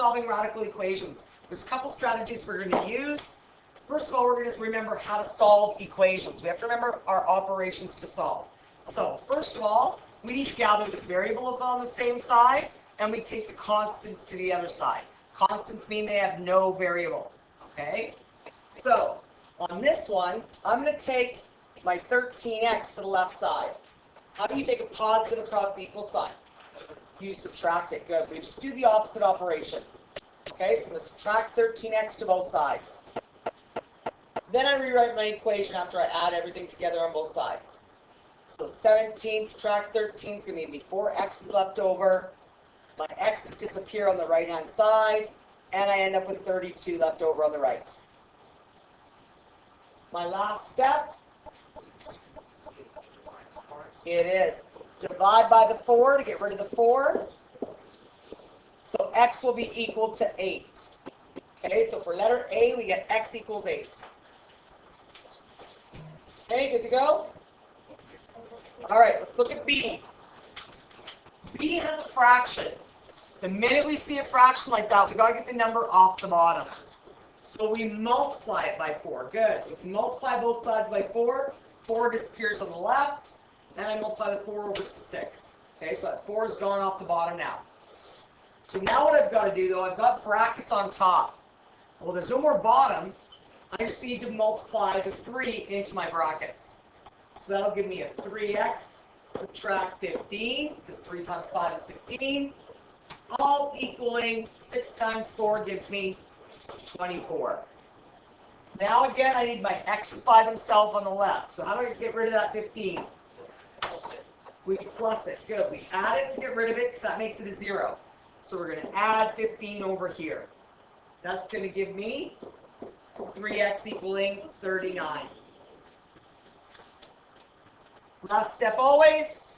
solving radical equations. There's a couple strategies we're going to use. First of all, we're going to remember how to solve equations. We have to remember our operations to solve. So first of all, we need to gather the variables on the same side, and we take the constants to the other side. Constants mean they have no variable. Okay? So on this one, I'm going to take my 13x to the left side. How do you take a positive across the equal sign? You subtract it. Good. We just do the opposite operation. Okay, so I'm going to subtract 13x to both sides. Then I rewrite my equation after I add everything together on both sides. So 17 subtract 13 is going to give me 4x is left over. My x's disappear on the right-hand side, and I end up with 32 left over on the right. My last step, it is divide by the 4 to get rid of the 4. So x will be equal to 8. Okay, so for letter A, we get x equals 8. Okay, good to go? All right, let's look at B. B has a fraction. The minute we see a fraction like that, we got to get the number off the bottom. So we multiply it by 4. Good. So if we multiply both sides by 4, 4 disappears on the left, and I multiply the 4 over to 6. Okay, so that 4 is gone off the bottom now. So now what I've got to do, though, I've got brackets on top. Well, there's no more bottom. I just need to multiply the 3 into my brackets. So that'll give me a 3x subtract 15, because 3 times 5 is 15, all equaling 6 times 4 gives me 24. Now again, I need my x's by themselves on the left. So how do I get rid of that 15? We plus it. Good. We add it to get rid of it, because that makes it a 0. So we're going to add 15 over here. That's going to give me 3x equaling 39. Last step always,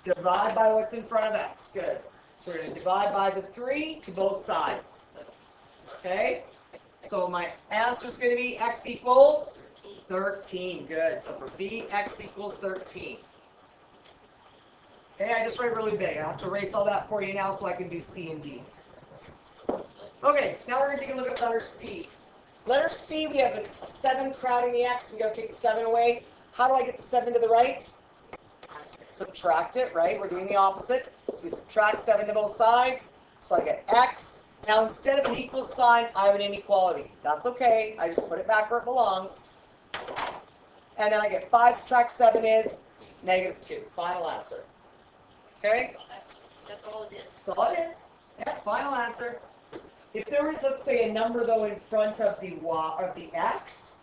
divide by what's in front of x. Good. So we're going to divide by the 3 to both sides. Okay? So my answer is going to be x equals 13. Good. So for B, x equals 13. Okay, I just write really big. I have to erase all that for you now so I can do C and D. Okay, now we're going to take a look at letter C. Letter C, we have a 7 crowding the x. We've got to take the 7 away. How do I get the 7 to the right? Subtract it, right? We're doing the opposite. So we subtract 7 to both sides. So I get x. Now instead of an equal sign, I have an inequality. That's okay. I just put it back where it belongs. And then I get 5 subtract 7 is -2. Final answer. Okay? That's all it is. That's all it is. Yeah, final answer. If there was, let's say, a number, though, in front of the y, of the x,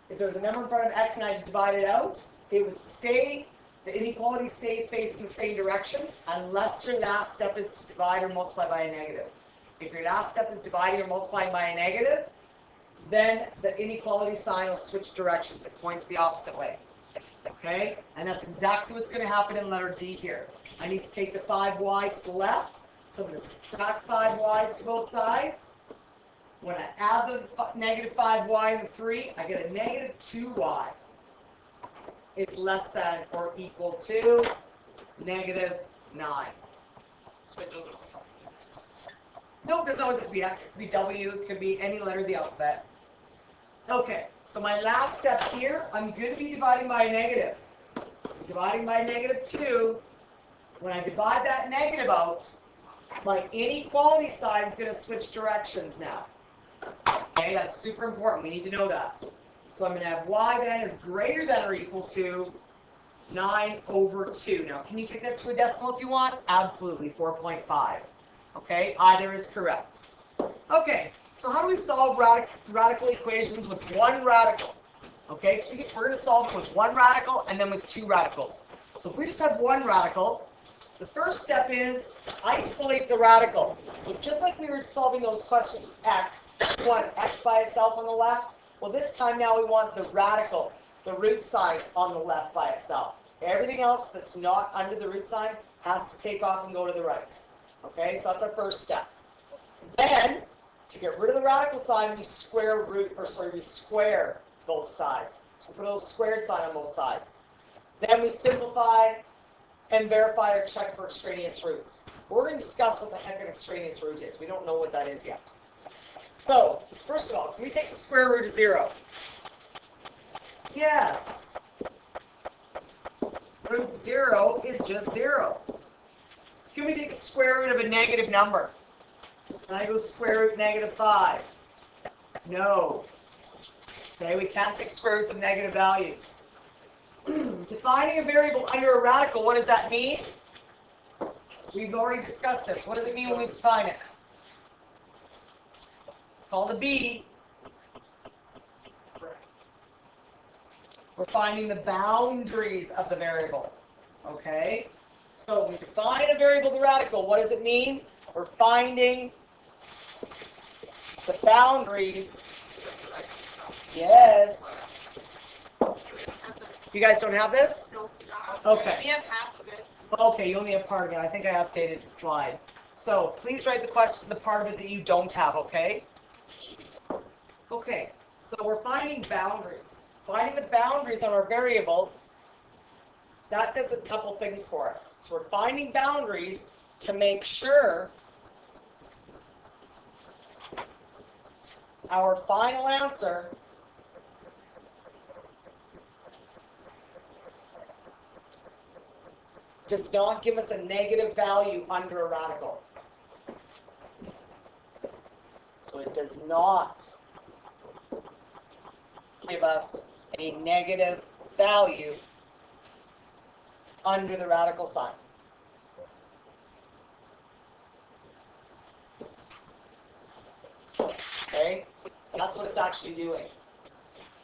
if there was a number in front of x and I divide it out, it would stay, the inequality stays facing the same direction unless your last step is to divide or multiply by a negative. If your last step is dividing or multiplying by a negative, then the inequality sign will switch directions. It points the opposite way. Okay? And that's exactly what's going to happen in letter D here. I need to take the 5y to the left, so I'm going to subtract 5y's to both sides. When I add the -5y and the 3, I get a -2y. It's less than or equal to -9. So it doesn't. Nope, doesn't always have to be X, it could be W, it could be any letter of the alphabet. Okay, so my last step here, I'm going to be dividing by a negative. Dividing by -2. When I divide that negative out, my inequality sign is going to switch directions now. Okay, that's super important. We need to know that. So I'm going to have y then is greater than or equal to 9 over 2. Now, can you take that to a decimal if you want? Absolutely, 4.5. Okay, either is correct. Okay, so how do we solve radical equations with one radical? Okay, so we're going to solve it with one radical and then with two radicals. So if we just have one radical, the first step is to isolate the radical. So just like we were solving those questions with x, we want x by itself on the left. Well, this time now we want the radical, the root sign on the left by itself. Everything else that's not under the root sign has to take off and go to the right. Okay, so that's our first step. Then, to get rid of the radical sign, we square both sides. So put a little squared sign on both sides. Then we simplify and verify or check for extraneous roots. We're going to discuss what the heck an extraneous root is. We don't know what that is yet. So, first of all, can we take the square root of 0? Yes. Root 0 is just 0. Can we take the square root of a negative number? Can I go square root negative 5? No. Okay, we can't take square roots of negative values. Defining a variable under a radical, what does that mean? We've already discussed this. What does it mean when we define it? It's called a b. We're finding the boundaries of the variable. Okay? So when we define a variable, the radical, what does it mean? We're finding the boundaries. Yes. You guys don't have this? No. Okay. We have half of it. Okay, you only have part of it. I think I updated the slide. So please write the question, the part of it that you don't have, okay? Okay, so we're finding boundaries. Finding the boundaries on our variable, that does a couple things for us. So we're finding boundaries to make sure our final answer does not give us a negative value under a radical. So it does not give us a negative value under the radical sign. Okay? That's what it's actually doing.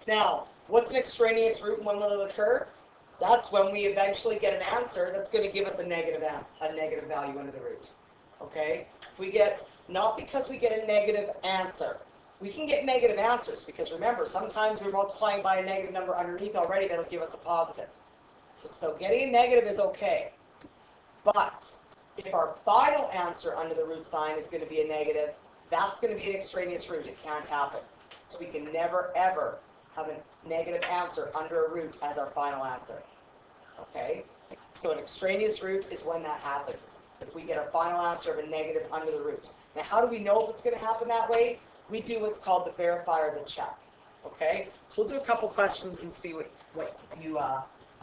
Now, what's an extraneous root and when will it occur? That's when we eventually get an answer that's going to give us a negative value under the root. Okay? If we get, not because we get a negative answer. We can get negative answers because remember, sometimes we're multiplying by a negative number underneath already that'll give us a positive. So getting a negative is okay. But if our final answer under the root sign is going to be a negative, that's going to be an extraneous root. It can't happen. So we can never, ever have a negative answer under a root as our final answer. Okay? So an extraneous root is when that happens. If we get a final answer of a negative under the root. Now how do we know if it's going to happen that way? We do what's called the verifier of the check. Okay? So we'll do a couple questions and see what you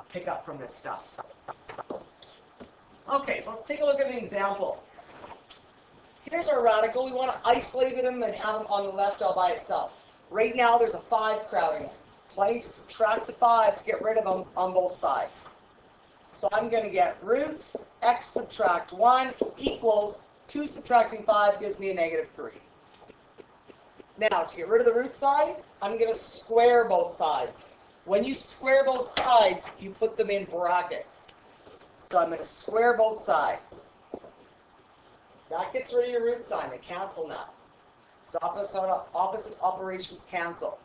pick up from this stuff. Okay, so let's take a look at an example. Here's our radical. We want to isolate them and have them on the left all by itself. Right now there's a 5 crowding it. So I need to subtract the 5 to get rid of them on both sides. So I'm going to get root x subtract 1 equals 2 subtracting 5 gives me a negative 3. Now, to get rid of the root sign, I'm going to square both sides. When you square both sides, you put them in brackets. So I'm going to square both sides. That gets rid of your root sign. They cancel now. So opposite operations cancel.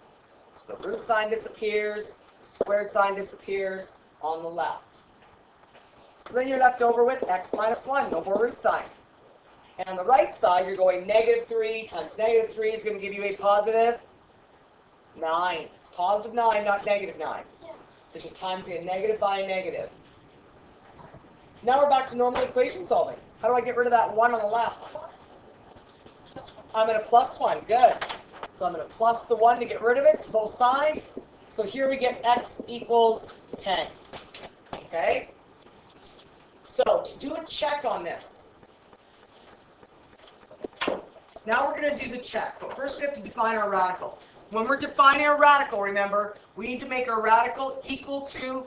So the root sign disappears, squared sign disappears on the left. So then you're left over with x minus 1, no more root sign. And on the right side, you're going negative 3 times negative 3 is going to give you a positive 9. It's positive 9, not negative 9. Because you're timesing a negative by a negative. Now we're back to normal equation solving. How do I get rid of that 1 on the left? I'm going to plus 1. Good. So I'm going to plus the 1 to get rid of it to both sides. So here we get x equals 10. Okay? So to do a check on this, now we're going to do the check, but first we have to define our radical. When we're defining our radical, remember, we need to make our radical equal to,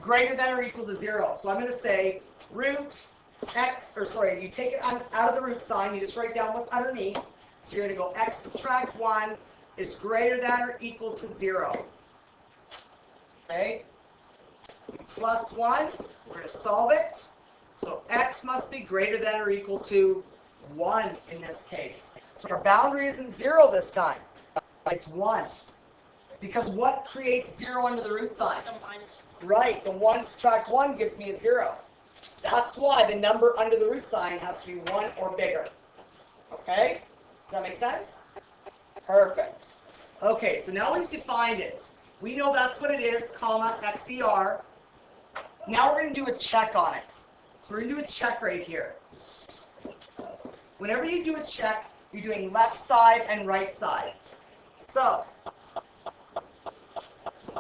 greater than or equal to 0. So I'm going to say root x, or sorry, you take it out of the root sign, you just write down what's underneath. So you're going to go x subtract 1 is greater than or equal to 0. Okay? Plus 1, we're going to solve it. So x must be greater than or equal to 1 in this case. So our boundary isn't 0 this time. It's 1. Because what creates 0 under the root sign? The minus. Right, the 1 subtract 1 gives me a 0. That's why the number under the root sign has to be 1 or bigger. Okay? Does that make sense? Perfect. Okay, so now we've defined it. We know that's what it is, comma, XER. Now we're going to do a check on it. So we're going to do a check right here. Whenever you do a check, you're doing left side and right side. So,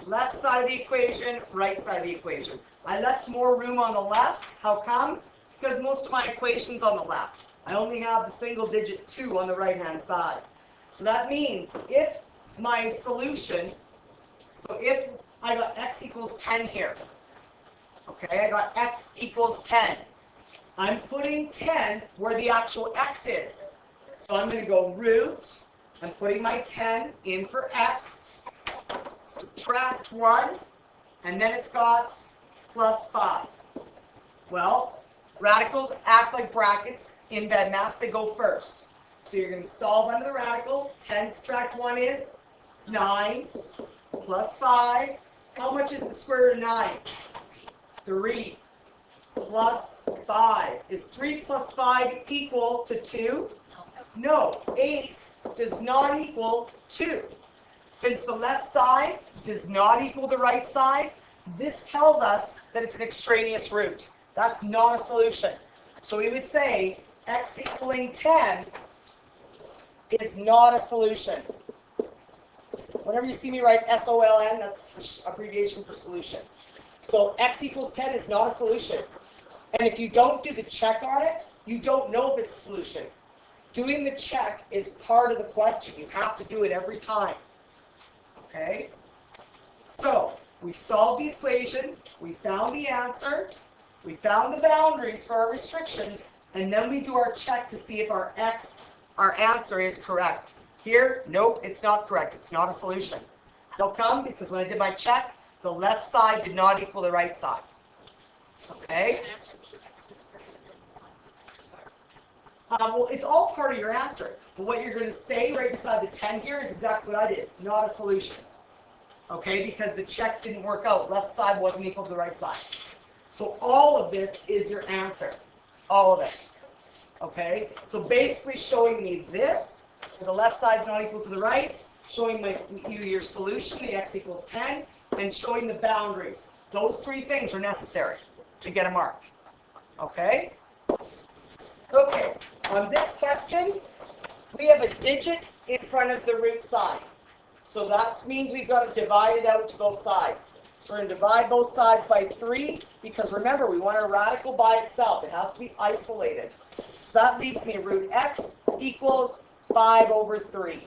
left side of the equation, right side of the equation. I left more room on the left. How come? Because most of my equation's on the left. I only have the single digit 2 on the right-hand side. So that means if my solution, so if I got x equals 10 here, okay, I got x equals 10. I'm putting 10 where the actual x is. So I'm going to go root, I'm putting my 10 in for x, subtract 1, and then it's got plus 5. Well, radicals act like brackets in BEDMAS, they go first. So you're going to solve under the radical. 10 subtract 1 is 9, plus 5. How much is the square root of 9? 3, plus 5. Is 3 plus 5 equal to 2? No, 8 does not equal 2. Since the left side does not equal the right side, this tells us that it's an extraneous root. That's not a solution. So we would say x equaling 10 is not a solution. Whenever you see me write SOLN, that's abbreviation for solution. So x equals 10 is not a solution. And if you don't do the check on it, you don't know if it's a solution. Doing the check is part of the question. You have to do it every time. Okay? So, we solved the equation, we found the answer, we found the boundaries for our restrictions, and then we do our check to see if our answer is correct. Here, nope, it's not correct. It's not a solution. How come? Because when I did my check, the left side did not equal the right side. Okay? Well, it's all part of your answer. But what you're going to say right beside the 10 here is exactly what I did. Not a solution. Okay? Because the check didn't work out. Left side wasn't equal to the right side. So all of this is your answer. All of it. Okay? So basically showing me this. So the left side's not equal to the right. Showing you your solution, the x equals 10. And showing the boundaries. Those 3 things are necessary to get a mark. Okay? Okay, on this question, we have a digit in front of the root sign. So that means we've got to divide it out to both sides. So we're going to divide both sides by 3, because remember, we want a radical by itself. It has to be isolated. So that leaves me root x equals 5 over 3.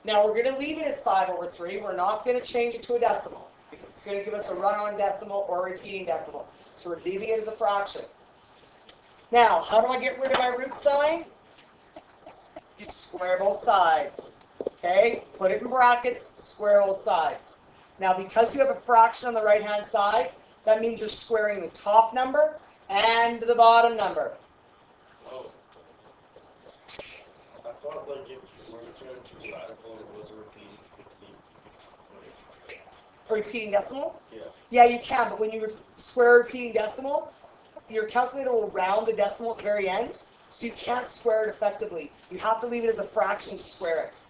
Now we're going to leave it as 5 over 3. We're not going to change it to a decimal, because it's going to give us a run-on decimal or a repeating decimal. So we're leaving it as a fraction. Now, how do I get rid of my root sign? You square both sides. Okay? Put it in brackets, square both sides. Now, because you have a fraction on the right-hand side, that means you're squaring the top number and the bottom number. Oh. I thought like if you were to turn it to radical, it was a repeating 15. A repeating decimal? Yeah. Yeah, you can, but when you square a repeating decimal, your calculator will round the decimal at the very end, so you can't square it effectively. You have to leave it as a fraction to square it.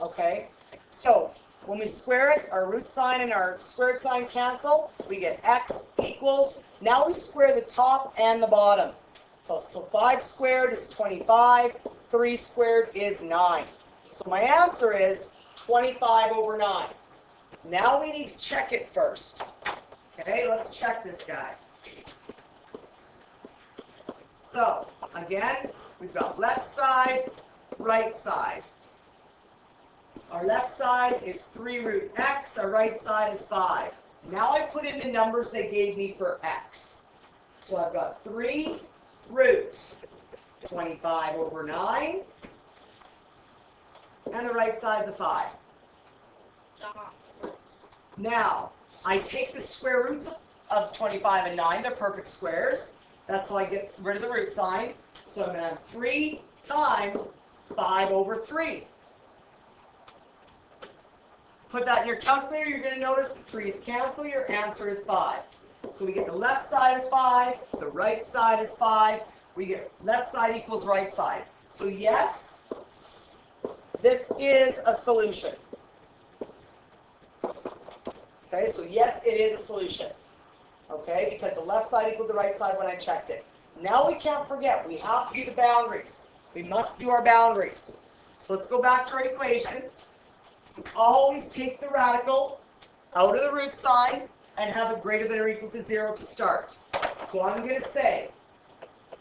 Okay? So, when we square it, our root sign and our squared sign cancel. We get x equals, now we square the top and the bottom. So 5 squared is 25, 3 squared is 9. So my answer is 25 over 9. Now we need to check it first. Okay, let's check this guy. So, again, we've got left side, right side. Our left side is 3 root x, our right side is 5. Now I put in the numbers they gave me for x. So I've got 3 root 25 over 9, and the right side's a 5. Now, I take the square roots of 25 and 9, they're perfect squares. That's how I get rid of the root sign. So I'm going to have 3 times 5 over 3. Put that in your calculator, you're going to notice the 3's cancel, your answer is 5. So we get the left side is 5, the right side is 5, we get left side equals right side. So yes, this is a solution. Okay, so yes, it is a solution. Okay, because the left side equaled the right side when I checked it. Now we can't forget, we have to do the boundaries. We must do our boundaries. So let's go back to our equation. We always take the radical out of the root sign and have it greater than or equal to 0 to start. So I'm going to say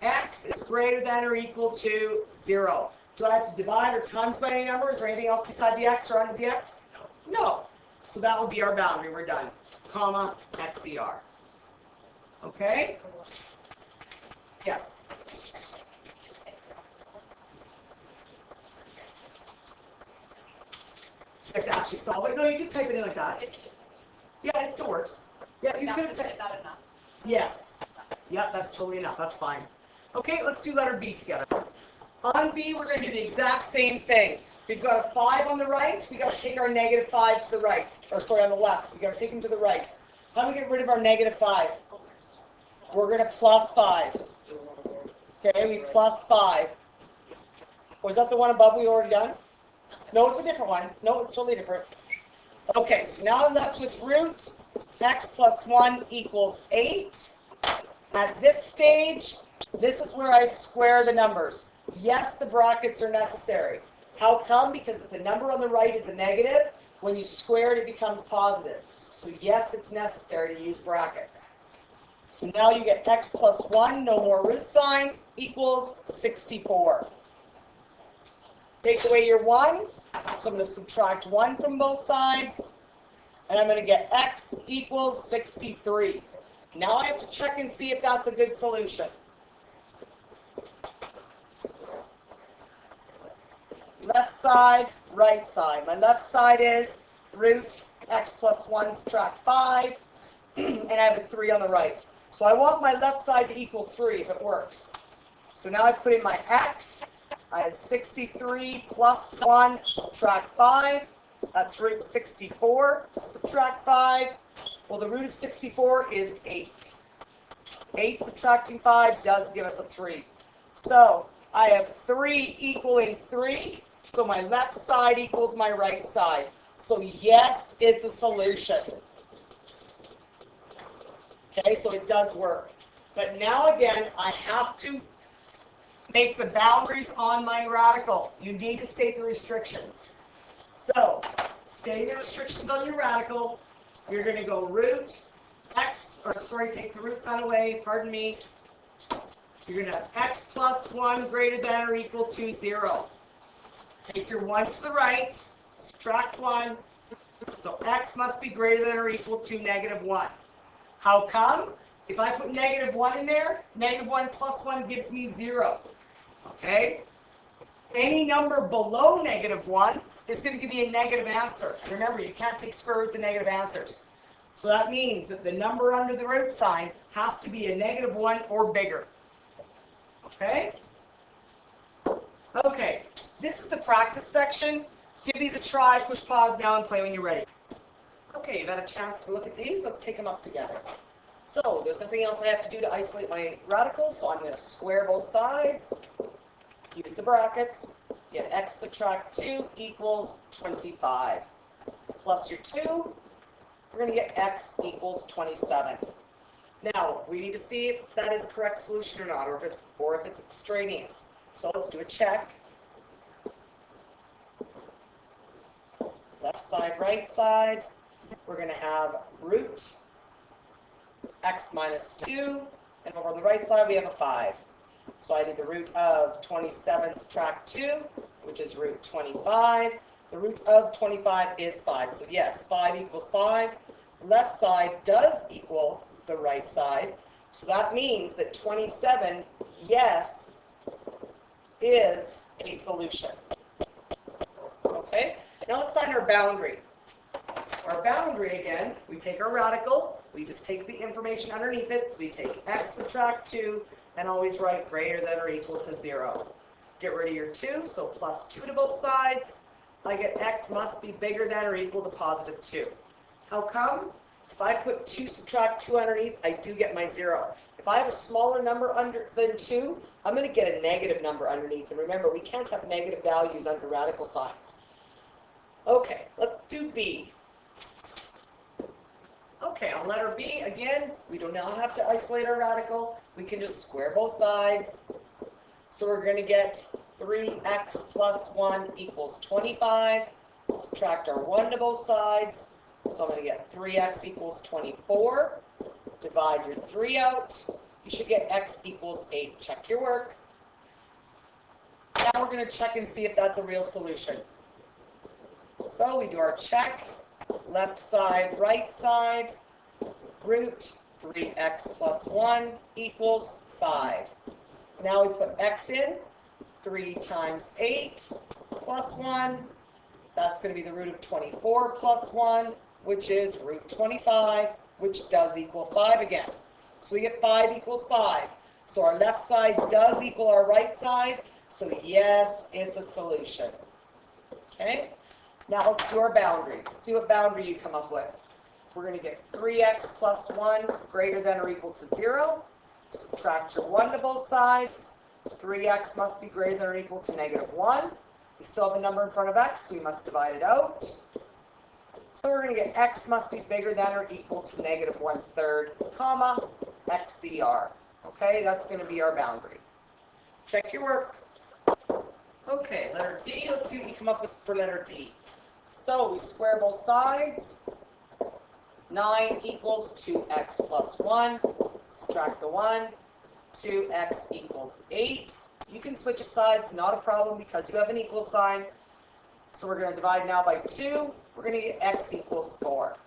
x is greater than or equal to 0. Do I have to divide or times by any number? Is there anything else beside the x or under the x? No. So that will be our boundary. We're done. Comma, XER. Okay? Yes. To actually solve it. No, you can type it in like that. Yeah, it still works. Yeah, you could type. Is that enough? Yes. Yeah, that's totally enough. That's fine. Okay, let's do letter B together. On B, we're going to do the exact same thing. We've got a 5 on the right. We've got to take our negative 5 to the right. Or sorry, on the left. We've got to take them to the right. How do we get rid of our negative 5? We're going to plus 5. Okay, we plus 5. Was that the one above we already done? No, it's a different one. No, it's totally different. Okay, so now I'm left with root x plus 1 equals 8. At this stage, this is where I square the numbers. Yes, the brackets are necessary. How come? Because if the number on the right is a negative, when you square it, it becomes positive. So yes, it's necessary to use brackets. So now you get x plus 1, no more root sign, equals 64. Take away your 1, so I'm going to subtract 1 from both sides, and I'm going to get x equals 63. Now I have to check and see if that's a good solution. Left side, right side. My left side is root x plus 1 subtract 5, and I have a 3 on the right. So I want my left side to equal 3 if it works. So now I put in my x. I have 63 plus 1 subtract 5. That's root 64 subtract 5. Well, the root of 64 is 8. 8 subtracting 5 does give us a 3. So I have 3 equaling 3. So my left side equals my right side. So yes, it's a solution. Okay, so it does work. But now again, I have to make the boundaries on my radical. You need to state the restrictions. So, state the restrictions on your radical. You're going to go root x, or sorry, take the root sign away, pardon me. You're going to have x plus 1 greater than or equal to 0. Take your 1 to the right, subtract 1. So x must be greater than or equal to negative 1. How come? If I put negative 1 in there, negative 1 plus 1 gives me 0. Okay? Any number below negative 1 is going to give me a negative answer. Remember, you can't take square roots of negative answers. So that means that the number under the root sign has to be a negative 1 or bigger. Okay? Okay, this is the practice section. Give these a try, push pause now and play when you're ready. Okay, you've had a chance to look at these. Let's take them up together. So, there's nothing else I have to do to isolate my radicals, so I'm going to square both sides. Use the brackets. Get x subtract 2 equals 25. Plus your 2, we're going to get x equals 27. Now, we need to see if that is a correct solution or not, or if it's extraneous. So let's do a check. Left side, right side. We're going to have root x minus 2, and over on the right side we have a 5. So I did the root of 27 subtract 2, which is root 25. The root of 25 is 5. So yes, 5 equals 5. Left side does equal the right side. So that means that 27, yes, is a solution. Okay? Now let's find our boundary. Our boundary, again, we take our radical, we just take the information underneath it, so we take x subtract 2, and always write greater than or equal to 0. Get rid of your 2, so plus 2 to both sides. I get x must be bigger than or equal to positive 2. How come? If I put 2 subtract 2 underneath, I do get my 0. If I have a smaller number than 2, I'm going to get a negative number underneath. And remember, we can't have negative values under radical signs. Okay, let's do B. Okay, on letter B, again, we do not have to isolate our radical. We can just square both sides. So we're going to get 3x plus 1 equals 25. Subtract our 1 to both sides. So I'm going to get 3x equals 24. Divide your 3 out. You should get x equals 8. Check your work. Now we're going to check and see if that's a real solution. So we do our check. Left side, right side. Root 3x plus 1 equals 5. Now we put x in. 3 times 8 plus 1. That's going to be the root of 24 plus 1, which is root 25, which does equal 5 again. So we get 5 equals 5. So our left side does equal our right side. So yes, it's a solution. Okay? Now let's do our boundary. See what boundary you come up with. We're going to get 3x plus 1 greater than or equal to 0. Subtract your 1 to both sides. 3x must be greater than or equal to negative 1. We still have a number in front of x, so we must divide it out. So we're going to get x must be bigger than or equal to negative 1/3, comma, xcr. Okay, that's going to be our boundary. Check your work. Okay, letter D. Let's see what we come up with for letter D. So we square both sides. 9 equals 2x plus 1. Subtract the 1. 2x equals 8. You can switch it sides, not a problem because you have an equal sign. So we're going to divide now by 2. We're going to get x equals 4.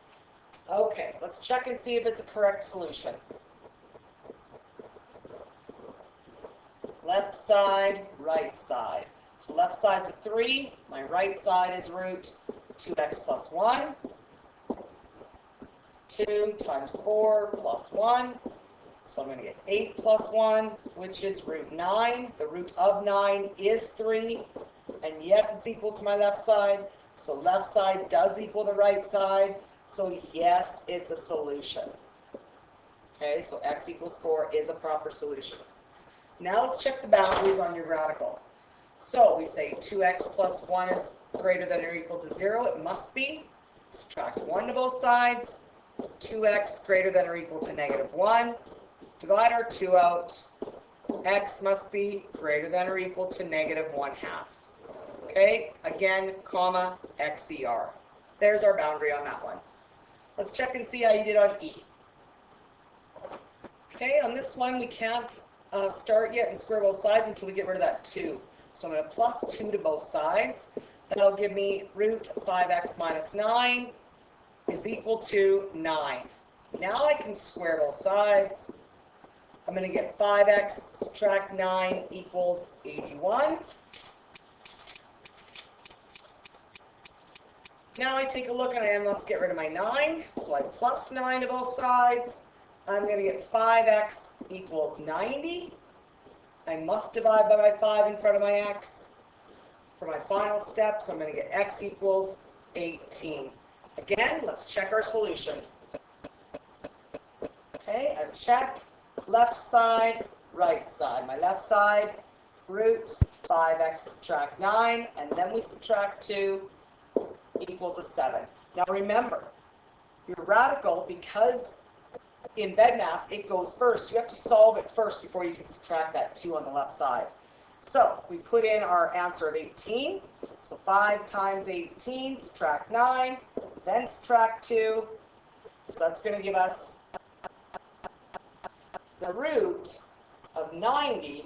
Okay, let's check and see if it's a correct solution. Left side, right side. So left side's a 3. My right side is root 2x plus 1. 2 times 4 plus 1. So I'm going to get 8 plus 1, which is root 9. The root of 9 is 3. And yes, it's equal to my left side. So left side does equal the right side. So yes, it's a solution. Okay, so x equals 4 is a proper solution. Now let's check the boundaries on your radical. So we say 2x plus 1 is greater than or equal to 0. It must be. Subtract 1 to both sides. 2x greater than or equal to negative 1. Divide our 2 out. X must be greater than or equal to negative 1/2. Okay, again, comma, xcr. There's our boundary on that one. Let's check and see how you did on E. Okay, on this one we can't start yet and square both sides until we get rid of that 2. So I'm going to plus 2 to both sides. That'll give me root 5x minus 9 is equal to 9. Now I can square both sides. I'm going to get 5x subtract 9 equals 81. Now I take a look and I must get rid of my 9. So I plus 9 to both sides. I'm going to get 5x equals 90. I must divide by my 5 in front of my x. For my final steps, I'm going to get x equals 18. Again, let's check our solution. Okay, a check. Left side, right side. My left side, root 5x subtract 9, and then we subtract 2 equals a 7. Now remember, your radical, because in BEDMAS it goes first, you have to solve it first before you can subtract that 2 on the left side. So we put in our answer of 18. So 5 times 18, subtract 9, then subtract 2. So that's going to give us the root of 90,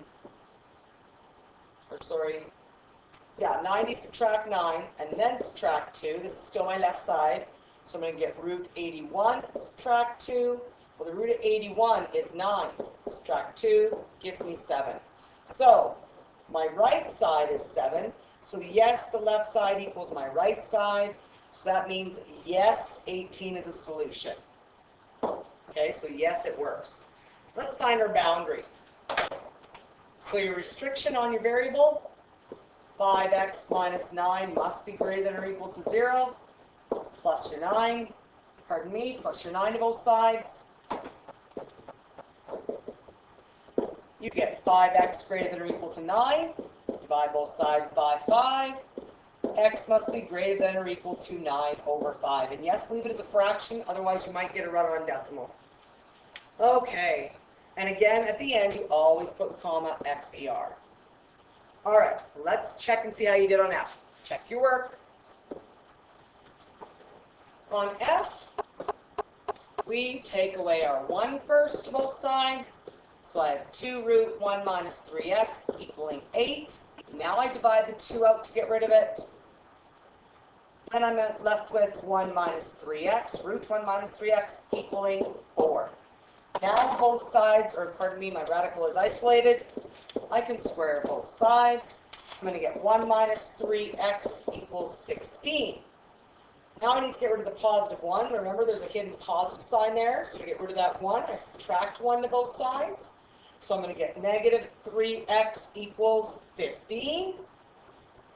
90 subtract 9, and then subtract 2. This is still my left side, so I'm going to get root 81, subtract 2. Well, the root of 81 is 9. Subtract 2 gives me 7. So my right side is 7. So yes, the left side equals my right side. So that means yes, 18 is a solution. Okay, so yes, it works. Let's find our boundary. So your restriction on your variable, 5x minus 9 must be greater than or equal to 0, plus your 9, plus your 9 to both sides. You get 5x greater than or equal to 9, divide both sides by 5. X must be greater than or equal to 9 over 5. And yes, leave it as a fraction, otherwise you might get a run-on decimal. Okay, and again, at the end, you always put comma xer. All right, let's check and see how you did on F. Check your work. On F, we take away our 1 first to both sides. So I have 2 root 1 minus 3x equaling 8. Now I divide the 2 out to get rid of it. And I'm left with 1 minus 3x, root 1 minus 3x equaling 4. Now both sides, or pardon me, my radical is isolated. I can square both sides. I'm going to get 1 minus 3x equals 16. Now I need to get rid of the positive 1. Remember, there's a hidden positive sign there. So to get rid of that 1, I subtract 1 to both sides. So I'm going to get negative 3x equals 15.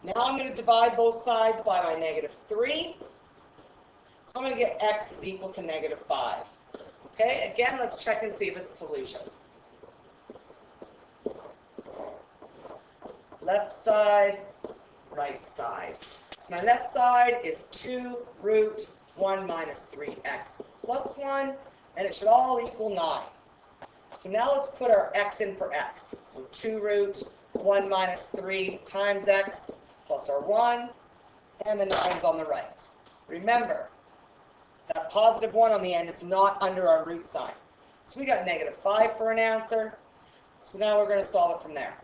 Now I'm going to divide both sides by my negative 3. So I'm going to get x is equal to negative 5. Okay, again, let's check and see if it's a solution. Left side, right side. So my left side is 2 root 1 minus 3x plus 1, and it should all equal 9. So now let's put our x in for x. So 2 root 1 minus 3 times x plus our 1, and the 9's on the right. Remember, that positive 1 on the end is not under our root sign. So we got negative 5 for an answer. So now we're going to solve it from there.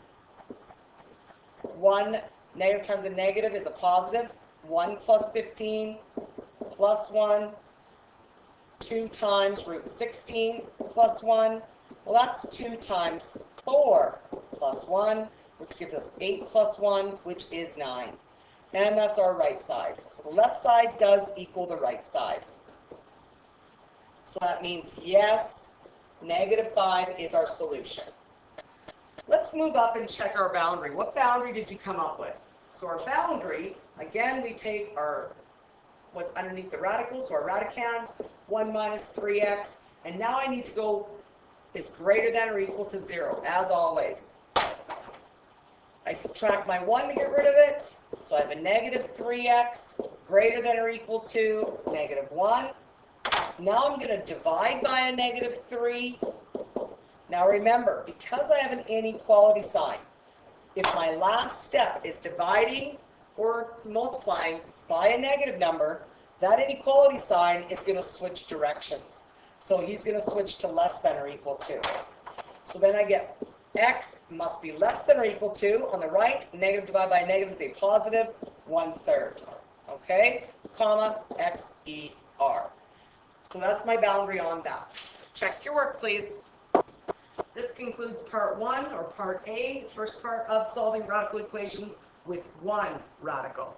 1 negative times a negative is a positive. 1 plus 15 plus 1. 2 times root 16 plus 1. Well, that's 2 times 4 plus 1, which gives us 8 plus 1, which is 9. And that's our right side. So the left side does equal the right side. So that means yes, negative 5 is our solution. Let's move up and check our boundary. What boundary did you come up with? So our boundary, again, we take our what's underneath the radical, so our radicand, 1 minus 3x, and now I need to go is greater than or equal to 0, as always. I subtract my 1 to get rid of it, so I have a negative 3x greater than or equal to negative 1. Now I'm going to divide by a negative 3. Now remember, because I have an inequality sign, if my last step is dividing or multiplying by a negative number, that inequality sign is going to switch directions. So he's going to switch to less than or equal to. So then I get x must be less than or equal to, on the right, negative divided by negative is a positive 1/3. Okay? Comma, XER. So that's my boundary on that. Check your work, please. This concludes part 1, or part A, first part of solving radical equations with 1 radical.